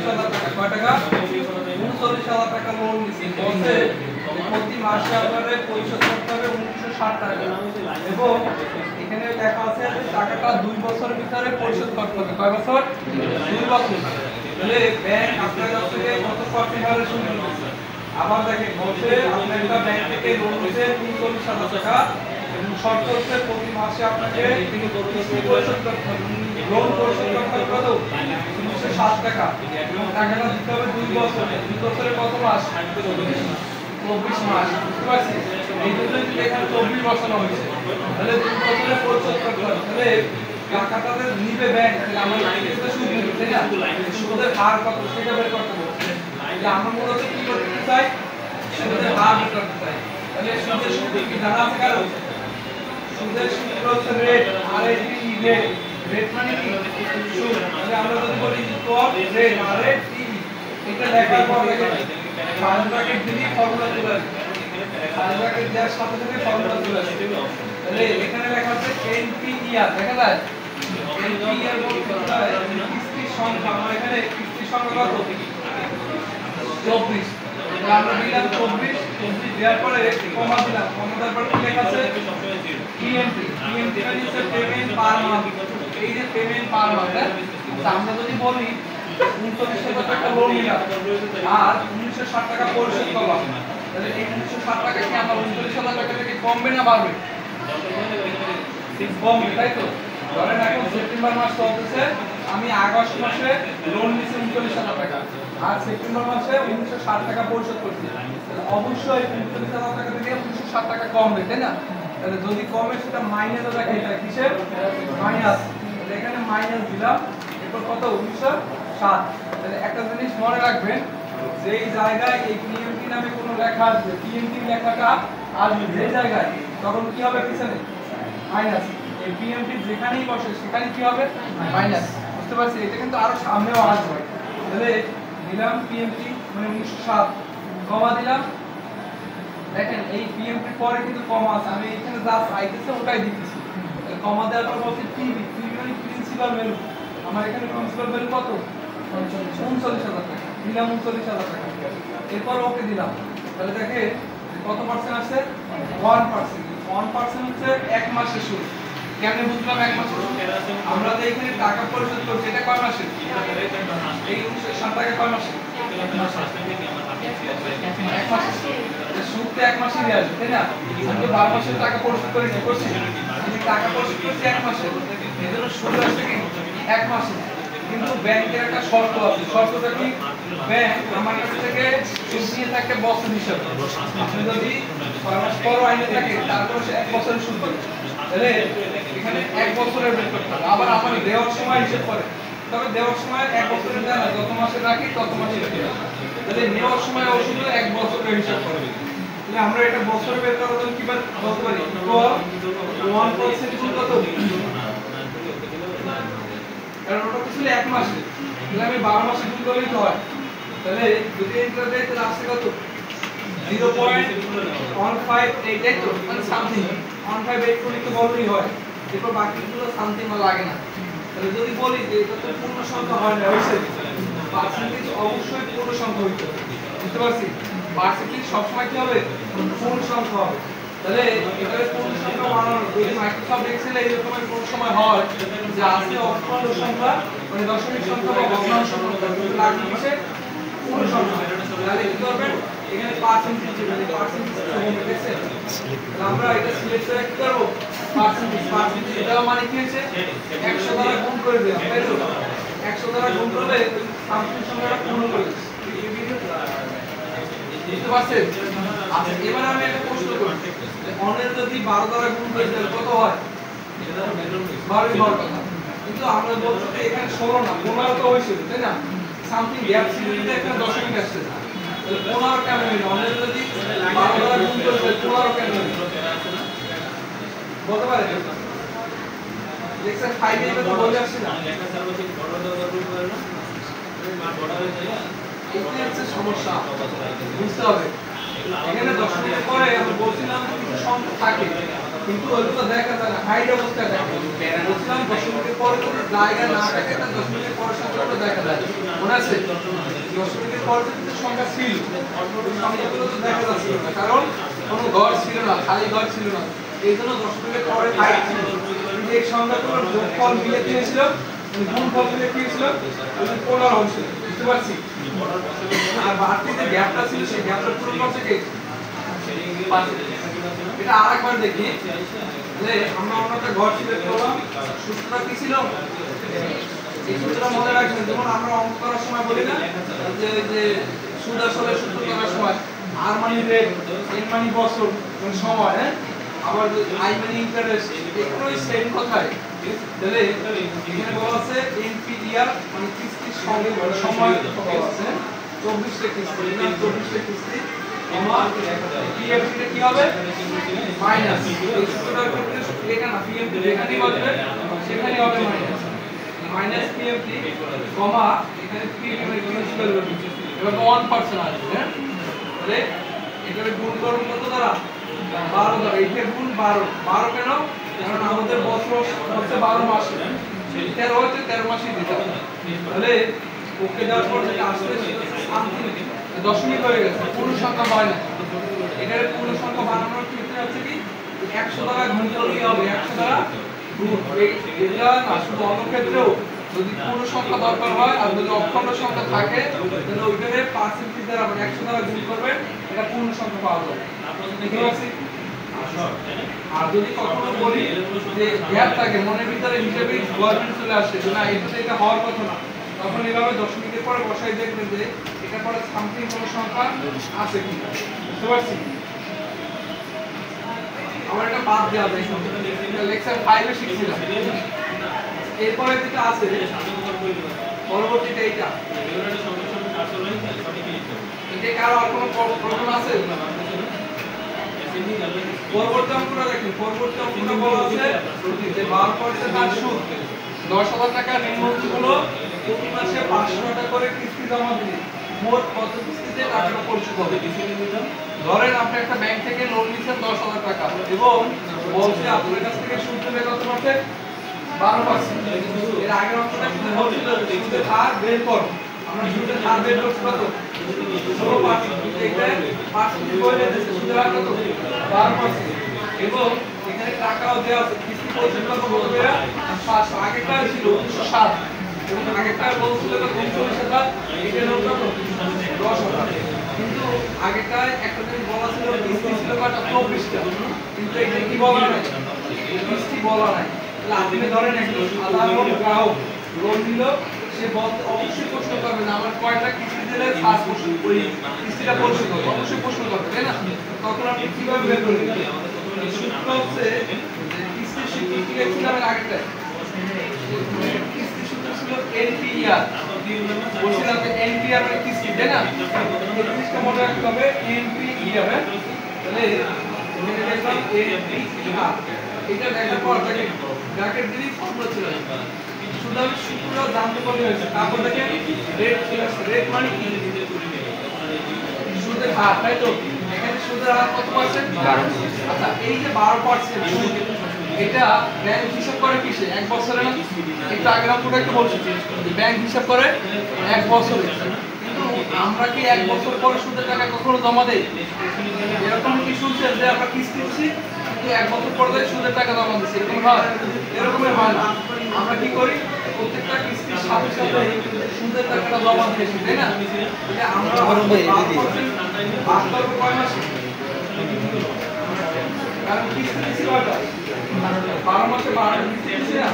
39,000 টাকা। কয় টাকা? 39,000 টাকা লোন নিছি। বলছে প্রতি মাসে আপনারে পরিশোধ করতে হবে 1960 টাকা। এবং এখানে লেখা আছে যে টাকাটা 2 বছরের ভিতরে পরিশোধ করতে হবে। কয় বছর? 2 বছর। তাহলে ব্যাংক আপনার কাছ থেকে কত পার্সেন্ট হারে সুদ নিচ্ছে? আবার দেখেন বলছে আপনি একটা ব্যাংক থেকে লোন নিতে 39,000 টাকা এবং শর্ত হচ্ছে প্রতি মাসে আপনাকে কিস্তি পরিশোধ করতে হবে। লোন পরিশোধ করতে হবে কত? 360 টাকা এবং টাকাটা দিতে হবে 2 বছরে। 2 বছরে কত মাস? 24 মাস। বুঝতে পারছি? এই জন্য যদি এখানে 24 বসানো হয়েছে তাহলে 2 বছরে পরিশোধ করতে হবে। তাহলে টাকাটা নিবে ব্যাংক, তাহলে আমরা কিস্তিতে সুদ নিব, তাই না? সুদের হার কত সেটা বের করতে হবে। তাহলে আমরা মূলত কি করতে চাই? সুদের হার বের করতে চাই। তাহলে সুদের সূত্র কি জানা আছে কারো? সুদের সূত্র হচ্ছে রেট, আরএটি রেট। রেট মানে কি? সুদ। তাহলে আমরা যদি বলি ইকুয়াল রেট আরএটি, এটা লেখার পর দেখেন ফাইল ব্র্যাকেট দিলে ফর্মুলা চলে আসবে। ফাইল ব্র্যাকেট দেওয়ার সাথে সাথে ফর্মুলা চলে আসবে। তাহলে এখানে লেখা আছে এনপিইআর, দেখা যায় এনপিইআর বলতে কিস্তির সংখ্যা। আমরা এখানে কিস্তির সংখ্যা কত? 24। তাহলে আমরা দিলাম 24 দেওয়ার পরে কমা দিলাম। কমা দেওয়ার পরে কি লেখা আছে? পিএমটি। পিএমটি মানে হচ্ছে পেমেন্ট পার মান্থ। এই যে পেমেন্ট পার মান্থ, আমরা যদি বলি 39,000 টাকা লোন নিলাম আর 1960 টাকা পরিশোধ করলাম, তাহলে এই 1960 টাকা কি আমার 39,000 টাকা থেকে কমবে না বাড়বে? কমবে, তাই তো? ধরেন এখন সেপ্টেম্বর মাস চলতেছে, আমি আগস্ট মাসে লোন নিয়েছি 39,000 টাকা আর সেপ্টেম্বর মাসে 1960 টাকা পরিশোধ করছি, তাহলে অবশ্যই 39,000 টাকা থেকে 1960 টাকা কমবে, তাই না? তাহলে যদি কমে সেটা মাইনাসে থাকে। এটা কিসের মাইনাস? তাহলে এখানে মাইনাস দিলাম, এরপর কত? 1960। তাহলে একটা জিনিস মনে রাখবেন, যেই জায়গায় এই পিএমটি নামে কোনো লেখা আসবে, পিএমটি লেখাটা আসবে যে জায়গায়, তখন কি হবে? পিছনে মাইনাস। এই পিএমটি যেখানেই বসে সেখানে কি হবে? মাইনাস। বুঝতে পারছি? এটা কিন্তু আরো সামনেও আসবে। তাহলে দিলাম পিএমটি মানে 1960, কমা দিলাম। দেখেন এই পিএমটির পরে কিন্তু কমা আছে, আমি এখানে যা চাইতেছে ওটাই দিতেছি। তাহলে কমা দেওয়ার পর বলছি পিবি, পিবি মানে প্রিন্সিপাল ভ্যালু। আমার এখানে প্রিন্সিপাল ভ্যালু কত? 39,000 টাকা। দিলাম 39,000 টাকা, এরপর ওকে দিলাম। তাহলে দেখে কত পার্সেন্ট আছে? 1%। 1% হচ্ছে এক মাসের সুদ। কেমনে বুঝলাম এক মাসের সুদ? আমরা যে এখানে টাকা পরিশোধ করছি এটা কয় মাসের? এই 1960 টাকা কয় মাসের? এক মাসের। সুদ তো এক মাসেই আসবে, তাই না? আমি 12 মাসের টাকা পরিশোধ করে করছি, আমি টাকা পরিশোধ করছি এক মাসে, এজন্য সুদ আসবে কি এক মাসে। কিন্তু ব্যাংকের একটা শর্ত আছে। শর্তটা কি? ব্যাংক আমার কাছ থেকে সুদ নিয়ে থাকে বছর হিসাবে। আপনি যদি 6 মাস পর আইনে থাকে তারপর সে 1 বছরের সুদ পাবে। তাহলে এখানে 1 বছরের বের করতে হবে। আবার আপনি দেওয়ার সময় হিসাব করে, তবে দেওয়ার সময় 1 বছরের দেয় না, যত মাসে রাখি তত মাসে রাখি। তাহলে নেওয়ার সময় ওষুধ 1 বছরের হিসাব করবে। তাহলে আমরা এটা বছরে বের করার জন্য কিভাবে বলতে পারি? 1% সুদ কত? কারণ ওটা তো ছিল 1 মাসে, তাহলে আমি 12 মাসে গুণ করলেই তো হয়। তাহলে যদি এটা দেয় তাহলে আসছে কত? 0.158, তাই তো? মানে সামথিং 158 করলে তো বললেই হয়, এরপর বাকিগুলো সামথিং লাগে না। তাহলে যদি বলি যে এটা তো পূর্ণ সংখ্যা হয় না, হইছে পার্সেন্টেজ অবশ্যই পূর্ণ সংখ্যা হইতে হবে। বুঝতে পারছি? পার্সেন্টেজ সবসময় কি হবে? পূর্ণ সংখ্যা হবে। তাহলে এটারে পূর্ণ সংখ্যা বানানো, যদি মাইক্রোসফট এক্সেলে এই রকমের কোন সময় হয় যে আছে অপূর্ণ সংখ্যা মানে দশমিক সংখ্যা বা ভগ্নাংশ সংখ্যা, কিন্তু লাগবে কিসে? পূর্ণ সংখ্যা। তাহলে কি করবেন? এখানে পার্সেন্টেজ মানে পার্সেন্টেজ হবে, ঠিক আছে? তাহলে আমরা এটা সিলেক্ট করে কি করব? পার্সেন্টেজ। পার্সেন্টেজ এটাও মানে কি হচ্ছে? 100 দ্বারা গুণ করে দেব, তাই তো? 100 দ্বারা গুণ করলে সামথিং সংখ্যাটা পূর্ণ করে দিই। বুঝতে পারছেন? আচ্ছা, এবার আমি একটা প্রশ্ন করি, অনের যদি 12 দ্বারা গুণ করে তাহলে কত হয়? 12 হওয়ার কথা, কিন্তু আমরা বলছি যে এখানে 16 না 15 তো হইছিল, তাই না? সামথিং গ্যাপ ছিল, এটা একটা দশমিক আসছে, তাহলে 15 কেন হইল? অনের যদি 12 দ্বারা গুণ করে তাহলে 15 কেন হইল? বলতে পারে? লেকচার 5 এ তো বলে আসছে না, লেখা সার্বজনীন বড় দ্বারা গুণ করে না, মান বড় হয়ে যায়। এটা হচ্ছে সমস্যা, বুঝতে হবে। এখানে দশমিকের পরে আমরা বলছিলাম কিছু সংখ্যা থাকে, কিন্তু ওইগুলো দেখা যায় না, হাইড অবস্থায় থাকে। বলছিলাম দশমিকের পরে যদি জায়গা না থাকে তাহলে দশমিকের পরের সংখ্যাগুলো দেখা যায় মনে আছে দশমিকের পরে যদি সংখ্যা ছিল সংখ্যাগুলো তো দেখা যাচ্ছে না কারণ কোনো ঘর ছিল না খালি ঘর ছিল না এই জন্য দশমিকের পরে হাইট ছিল কিন্তু এই সংখ্যাগুলোর যোগফল মিলে দিয়েছিল গুণফল মিলে দিয়েছিল ওই পোলার অংশ বুঝতে পারছি আর বাড়তি যে গ্যাপটা ছিল সেই গ্যাপটা পূরণ করছে কে এটা আরেকবার দেখি যে আমরা একটা ঘর সিলেক্ট করলাম সূত্রটা কি ছিল এই সূত্রটা মনে রাখবেন যেমন আমরা অঙ্ক করার সময় বলি না যে সুদ আসলে সূত্র করার সময় আর মানে রেট এন মানে বছর মানে সময় হ্যাঁ আবার আই মানে ইন্টারেস্ট এগুলোই সেম কথাই তাহলে এখানে বলা আছে এনপিডিআর মানে কিস্তির সঙ্গে সময় বলা আছে 24 টা কিস্তি না 24 টা কিস্তি কমা পিএফটি কি হবে মাইনাস এই সূত্রটার ক্ষেত্রে লেখা না পিএফটি যেখানেই বলবে সেখানেই হবে মাইনাস মাইনাস পিএফটি কমা এখানে পিএফটি মানে প্রিন্সিপাল ভ্যালু এবার 1% আসবে হ্যাঁ তাহলে এটাকে গুণ করব কত দ্বারা 12 দ্বারা এটা গুণ 12 কেন কারণ আমাদের বছর হচ্ছে 12 মাস 13 হচ্ছে 13 মাসই দিতে হবে তাহলে ওকে দেওয়ার পর যেটা আসবে সেটা শান্তি দশমিক হয়ে গেছে পূর্ণ সংখ্যা হয় না এটার পূর্ণ সংখ্যা বানানোর ক্ষেত্রে হচ্ছে কি 100 দ্বারা গুণ করলেই হবে 100 দ্বারা গুণ এটা না শুধু অন্য ক্ষেত্রেও যদি পূর্ণ সংখ্যা দরকার হয় আর যদি অখণ্ড সংখ্যা থাকে তাহলে ওইটারে পার্সেন্টেজ দ্বারা মানে 100 দ্বারা গুণ করবেন এটা পূর্ণ সংখ্যা পাওয়া যাবে দেখতে পাচ্ছি আর যদি কখনো বলি যে গ্যাপ থাকে মনের ভিতরে হিসেবে গভর্নমেন্ট চলে আসছে যে না এটা হওয়ার কথা না তখন এভাবে দশমিকের পরে বসাই দেখবেন যে এটা পরে সামথিং কোনো সংখ্যা আছে কি বুঝতে পারছি আমার এটা বাদ দেওয়া যায় এটা লেকচার 5 এ শিখছিলাম এরপরে যেটা আছে পরবর্তীতে এইটা এটা কারো আর কোনো প্রবলেম আছে পরবর্তী অঙ্কটা দেখেন পরবর্তী অঙ্কটা বলা আছে যে 12% আর সুদ 10,000 টাকা ঋণ মঞ্জুর হলো প্রতি মাসে 500 টাকা করে কিস্তি জমা দিলে মোট কত কিস্তিতে টাকা পরিশোধ হবে ধরেন আপনি একটা ব্যাংক থেকে লোন নিছেন 10,000 টাকা এবং বলছে আপনার কাছ থেকে সুদ নেবে কত পার্সেন্ট 12% এর আগের অঙ্কটা শুধু বলছিল সুদের হার বের করো আমরা সুদের হার বের করতে কত 16% এটা পার্সেন্ট বলে দিয়েছে সুদের হার কত 12% এবং এখানে টাকাও দেওয়া আছে কিস্তি পরিশোধ কত বলবে 500 আগেরটা ছিল 107 এবং আগেরটা বলছিল কত 39,000 এটা হলো কত 10,000 কিন্তু আগেরটায় একটা জিনিস বলা ছিল কিস্তি ছিল কত 24টা কিন্তু এটা কি বলা নাই কিস্তি বলা নাই তাহলে আপনি ধরেন একটা সাধারণ গ্রাহক লোন নিল সে অবশ্যই প্রশ্ন করবে না আমার কয়টা কিস্তি দিলে ফার্স্ট প্রশ্ন ওই কিস্তিটা পরিশোধ হবে অবশ্যই প্রশ্ন করবে তাই না তখন আপনি কিভাবে বের করবেন সূত্র হচ্ছে যে কিস্তির সূত্র কি লিখছিলাম আগেরটা কিস্তির সূত্র ছিল এনপিআর বলছিলাম যে এনপিআর মানে কিস্তি তাই না এই জিনিসটা মনে রাখতে হবে এনপিআর তাহলে এখানে লিখলাম এনপিআর এটা দেখার পর ব্র্যাকেট দিলেই ফর্মুলা ছিল শুধু আমি সূত্রটা জানতে পারলে হয়েছে তারপর দেখেন রেট মানে কি সুদের হার তাই তো এখানে সুদের হার কত পার্সেন্ট 12 আচ্ছা এই যে 12% সুদ এটা ব্যাংক হিসাব করে কিসে এক বছরে না একটু আগে আপনারা একটু বলছি ব্যাংক হিসাব করে এক বছরে কিন্তু আমরা কি এক বছর পরে সুদের টাকা কখনো জমা দেই এরকম কি শুনছেন যে আমরা কিস্তি দিচ্ছি কিন্তু এক বছর পরে সুদের টাকা জমা দিচ্ছি এরকম হয় এরকমের হয় না আমরা কি করি প্রত্যেকটা কিস্তির সাথে সাথে সুদের টাকাটা জমা দিয়েছি তাই না এটা আমরা ভাগ করব কয় মাসে কারণ কিস্তি দিচ্ছি কয়টা 12 মাসে 12 কিস্তি দিচ্ছি না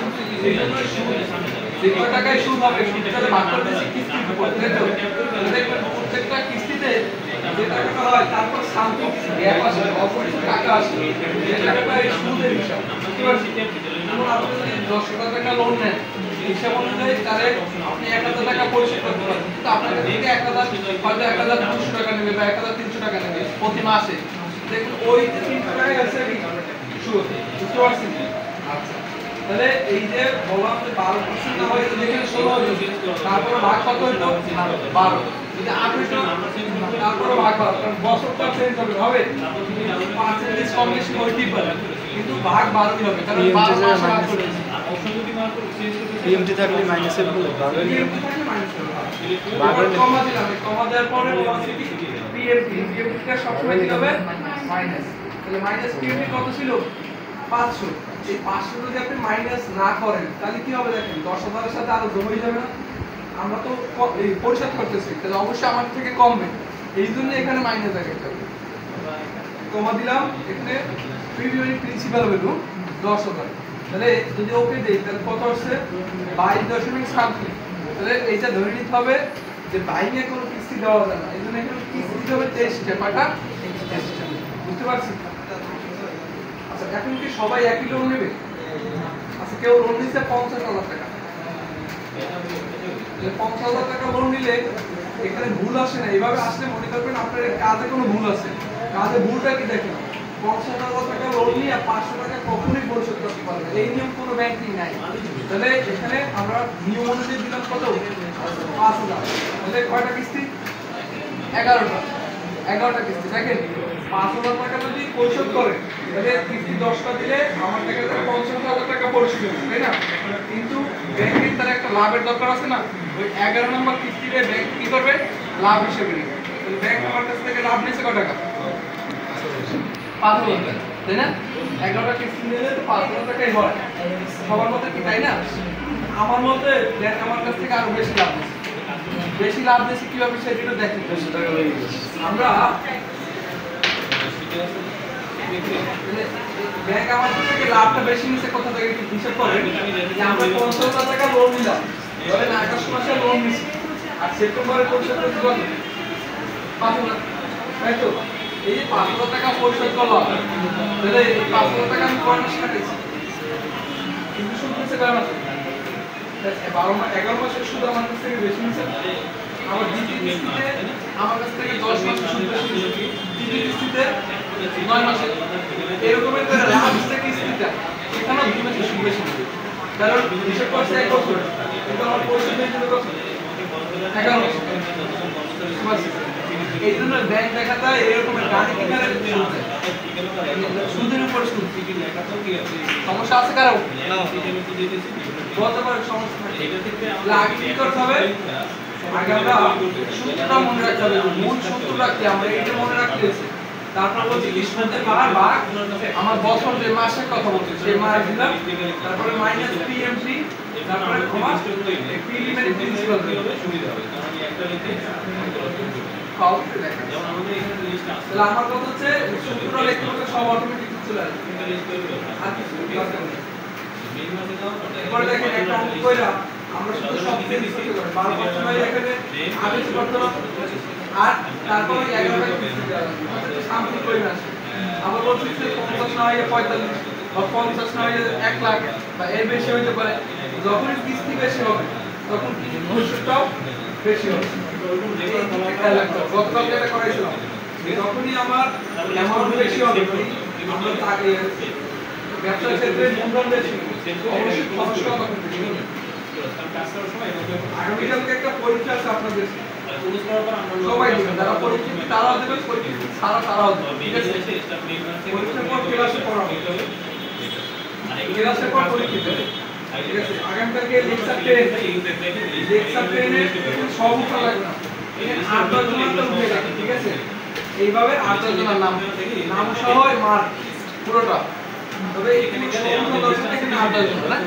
এই জন্য সুদ যে কয় টাকায় সুদ হবে সুদটাকে ভাগ করে দিচ্ছি কিস্তির উপর তাই তো দেখবেন প্রত্যেকটা কিস্তিতে যে টাকাটা হয় তারপর সামথিং গ্যাপ আসে অল্প কিছু টাকা আসে যে টাকাটা এই সুদের হিসাব বুঝতে পারছি যেমন আপনি যদি 10,000 টাকা লোন নেন হিসাব অনুযায়ী তাহলে আপনি 1,000 টাকা পরিশোধ করতে পারবেন কিন্তু আপনার কাছ থেকে 1,200 টাকা নেবে বা 1,300 টাকা নেবে প্রতি মাসে দেখুন ওই যে 300 টাকা আছে সুদ বুঝতে পারছেন আচ্ছা তাহলে এই যে বললাম যে 12% না হয় যেখানে 16 হইতো তারপরে ভাগ কত হইতো 12 যদি 8 হইতো তারপরে ভাগ কত কারণ বছরটা চেঞ্জ হবে পার্সেন্টেজ কম বেশি হইতেই পারে কিন্তু ভাগ 12 হবে কারণ 12 মাস ভাগ করেছি টিএমটি থাকলে মাইনাসের বলে টিএমটি থাকলে মাইনাসের বাঘের কমা দিলাম, কমা দেওয়ার পরে ভেলোসিটি টিএমটি টিএমটিটা সবসময় কি হবে মাইনাস। তাহলে মাইনাস টিএমটি কত ছিল 500। এই 500 যদি আপনি মাইনাস না করেন তাহলে কি হবে দেখেন 10,000 এর সাথে আরো যোগ হয়ে যাবে না। আমরা তো এই পরিশোধ করতেছি তাহলে অবশ্যই আমার থেকে কমবে, এই জন্য এখানে মাইনাস দেখাতে হবে। কমা দিলাম, এখানে প্রিভিয়াস প্রিন্সিপাল ভ্যালু 10,000। তাহলে যদি ওকে দেই তাহলে কত আসছে 22.7। তাহলে এইটা ধরে নিতে হবে যে বাইরে কোনো কিস্তি দেওয়া যায় না, এই জন্য এখানে কিস্তি দিতে হবে 23টা। কয়টা 23টা, বুঝতে পারছি? আচ্ছা এখন কি সবাই একই লোন নেবে? আচ্ছা কেউ লোন নিচ্ছে 50,000 টাকা, 50,000 টাকা লোন নিলে এখানে ভুল আসে না। এইভাবে আসলে মনে করবেন আপনার কাজে কোনো ভুল আছে। কাজে ভুলটা কি দেখেন 50,000 টাকা লোন নিয়ে 500 টাকা কখনোই পরিশোধ করতে পারবে না, এই নিয়ম কোনো ব্যাংকই নাই। তাহলে এখানে আমরা নিয়ম অনুযায়ী দিলাম কত 5,000। তাহলে কয়টা কিস্তি 11টা কিস্তি। দেখেন 5,000 টাকা যদি পরিশোধ করে তাহলে কিস্তি 10টা দিলে আমার থেকে 50,000 টাকা পরিশোধ হবে, তাই না? কিন্তু ব্যাংকের তার একটা লাভের দরকার আছে না, ওই 11 নম্বর কিস্তিতে ব্যাংক কি করবে লাভ হিসেবে নেবে। তাহলে ব্যাংক আমার কাছ থেকে লাভ নিচ্ছে কত টাকা 5,000 টাকা, তাই না? 11টা কিস্তি নিলে তো 5,000 টাকাই হয় সবার মধ্যে, কি তাই না? আমার মতে ব্যাংক আমার কাছ থেকে আরো বেশি লাভ নিচ্ছে। বেশি লাভ দিয়েছে কিভাবে সেটা দেখেন। আমরা ব্যাংক আমাদের থেকে লাভটা বেশি নিচ্ছে কোথা থেকে একটু হিসাব করেন। যে আমরা 50,000 টাকা লোন নিলাম, ধরেন আগস্ট মাসে লোন নিছি আর সেপ্টেম্বরে পরিশোধ করতে কত 5,000, তাই তো? এই যে 5,000 টাকা পরিশোধ করলাম, তাহলে এই 5,000 টাকা আমি কয় মাস কাটিয়েছি? কিন্তু সুদ নিচ্ছে কয় মাসে? 11 মাসের সুদ আমার কাছ থেকে বেশি নিচ্ছে। আমার দ্বিতীয় কিস্তিতে আমার কাছ থেকে 10 মাসের সুদ বেশি নিচ্ছে, তৃতীয় কিস্তিতে 9 মাসে। এরকমের করে লাস্ট কিস্তিটা এখানেও 2 মাসের সুদ বেশি নিচ্ছে। কারণ হিসাব করছে 1 বছর, কিন্তু আমার পরিশোধ হয়ে যাবে কত 11 মাস। এই জন্য ব্যাংক দেখা যায় এরকমের গাড়ি কিনারে সুদের উপর সুদ। সমস্যা আছে কারো? বলতে পারেন সমস্যা থাকে। আগে কি করতে হবে? আগে আমরা সূত্রটা মনে রাখতে হবে, মূল সূত্র রাখতে আমরা এইটা মনে রাখতে আছে। তারপর বলছি কি সুদের হার ভাগ আমার বছর যে মাসের কথা বলছি সেই মাস দিলাম, তারপরে মাইনাস পিএমসি, তারপরে কমা প্রিলিমিনারি প্রিন্সিপাল হবে সুবিধা হবে। কারণ আমি একটা লিখে তাহলে আমার কথা হচ্ছে সূত্রটা লিখতে হলে সব অটোমেটিক চলে আসবে, আর কিছু দরকার নেই। এবার দেখেন একটা অঙ্ক কইরা আমরা শুধু সব চেঞ্জ করতে পারি, 12% হয় এখানে আগে করতে হবে আর তারপর 11টা কিস্তি দেওয়া লাগবে, এটা সামনে কই আসে। আবার বলছি যে 50 না হয় 45 বা 50 না হয় 1 লাখ বা এর বেশি হইতে পারে। যখন কিস্তি বেশি হবে তখন কি ভবিষ্যৎটাও বেশি হবে। গতকাল যেটা করাইছিলাম যখনই আমার অ্যামাউন্ট বেশি হবে, আমরা তাকে ব্যবসার ক্ষেত্রে মূলধন বেশি অবশ্যই খরচটাও তখন বেশি হবে। আগামীকালকে একটা পরীক্ষা আছে আপনাদের, সবাই দেবেন, যারা পরীক্ষিত তারাও দেবেন, পরীক্ষিত ছাড়া তারাও দেবেন, ঠিক আছে? পরীক্ষার পর ক্লাসে পড়াবো, ক্লাসের পর পরীক্ষিত, ঠিক আছে? আগামীকালকে লেকচার ট্রেনে সব উঠা লাগবে না, 8-10 জনের উঠে যাবে, ঠিক আছে? এইভাবে 8-10 জনের নাম সহ মার্ক পুরোটা। তবে এখানে সব দর্শক এখানে 8-10 জন না,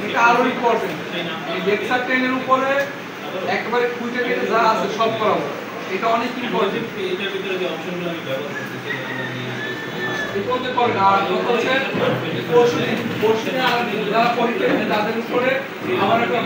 এটা আরো ইম্পর্টেন্ট। এই লেকচার ট্রেনের উপরে একবারে খুঁজে কেটে যা আছে সব করাবো, এটা অনেক ইম্পর্টেন্ট। এটার ভিতরে যে অপশনগুলো আমি ব্যবহার করতেছি এই করতে পারবেন। আর কত হচ্ছে পরশুদিন আর যারা পরীক্ষা তাদের উপরে আবার একটা